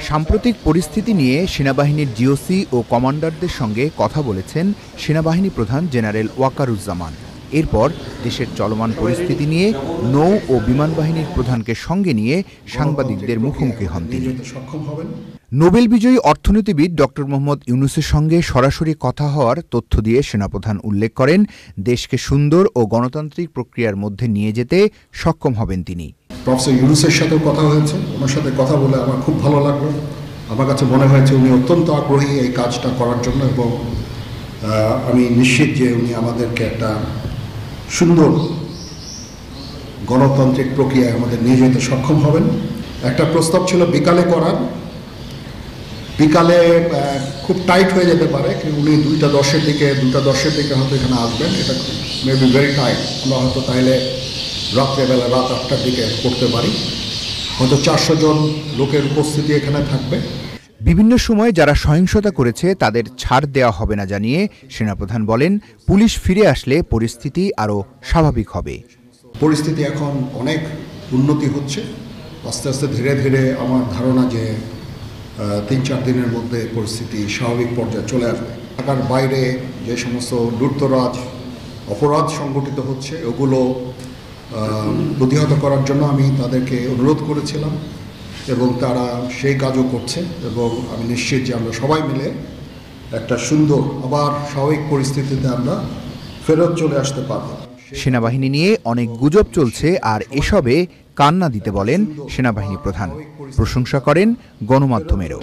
সাম্প্রতিক পরিস্থিতি নিয়ে সেনাবাহিনীর জিওসি ও কমান্ডারদের সঙ্গে কথা বলেছেন সেনাবাহিনী প্রধান জেনারেল ওয়াকারুজ্জামান। এরপর দেশের চলমান পরিস্থিতি নিয়ে নৌ ও বিমান বাহিনীর প্রধানকে সঙ্গে নিয়ে সাংবাদিকদের মুখোমুখি হন তিনি। নোবেল বিজয়ী অর্থনীতিবিদ ডক্টর মোহাম্মদ ইউনূসের সঙ্গে সরাসরি কথা হওয়ার তথ্য দিয়ে সেনাপ্রধান উল্লেখ করেন, দেশকে সুন্দর ও গণতান্ত্রিক প্রক্রিয়ার মধ্যে নিয়ে যেতে সক্ষম হবেন তিনি। প্রফেসর ইউনূসের সাথেও কথা হয়েছে, ওনার সাথে কথা বলে আমার খুব ভালো লাগলো। আমার কাছে মনে হয়েছে উনি অত্যন্ত আগ্রহী এই কাজটা করার জন্য, এবং আমি নিশ্চিত যে উনি আমাদেরকে একটা সুন্দর গণতান্ত্রিক প্রক্রিয়ায় আমাদের নিয়ে যেতে সক্ষম হবেন। একটা প্রস্তাব ছিল বিকালে করার, বিকালে খুব টাইট হয়ে যেতে পারে, কিন্তু উনি 2:10 দিকে হয়তো এখানে আসবেন। এটা মেবি ভেরি টাইট। আমরা হয়তো তাইলে রাত্রেবেলা রাত 8টার দিকে করতে পারি। হয়তো 400 জন লোকের উপস্থিতি এখানে থাকবে। বিভিন্ন সময় যারা সহিংসতা করেছে তাদের ছাড় দেওয়া হবে না জানিয়ে সেনাপ্রধান বলেন, পুলিশ ফিরে আসলে পরিস্থিতি আরও স্বাভাবিক হবে। পরিস্থিতি এখন অনেক উন্নতি হচ্ছে, আস্তে আস্তে ধীরে ধীরে আমার ধারণা যে 3-4 দিনের মধ্যে পরিস্থিতি স্বাভাবিক পর্যায়ে চলে আসবে। ঢাকার বাইরে যে সমস্ত লুটতরাজ অপরাধ সংগঠিত হচ্ছে ওগুলো প্রতিহত করার জন্য আমি তাদেরকে অনুরোধ করেছিলাম, এবং তারা সেই কাজও করছে, এবং আমি নিশ্চিত যে আমরা সবাই মিলে একটা সুন্দর আবার স্বাভাবিক পরিস্থিতিতে আমরা ফেরত চলে আসতে পারব। সেনাবাহিনী নিয়ে অনেক গুজব চলছে, আর এসবে কান না দিতে বলেন সেনাবাহিনী প্রধান। প্রশংসা করেন গণমাধ্যমেরও।